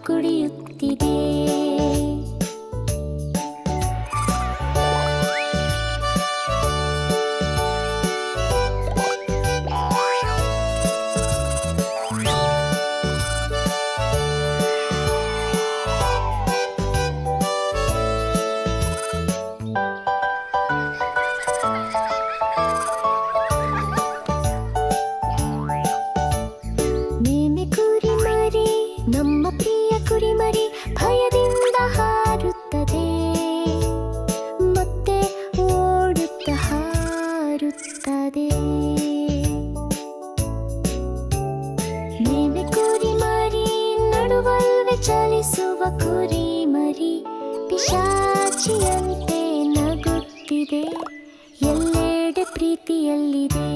ಕುಡಿಯುತ್ತಿದೆ. ನಮ್ಮ ಪ್ರಿಯ ಕುರಿಮರಿ ಭಯದಿಂದ ಹಾರುತ್ತದೆ, ಮತ್ತೆ ಓಡುತ್ತಾ ಹಾರುತ್ತದೆ. ಮೇಮೆ ಕುರಿಮರಿ ನಡುವಲ್ವೇ ಚಲಿಸುವ ಕುರಿಮರಿ ಪಿಶಾಚಿಯಂತೆ ನಗುತ್ತಿದೆ, ಎಲ್ಲೆಡೆ ಪ್ರೀತಿಯಲ್ಲಿದೆ.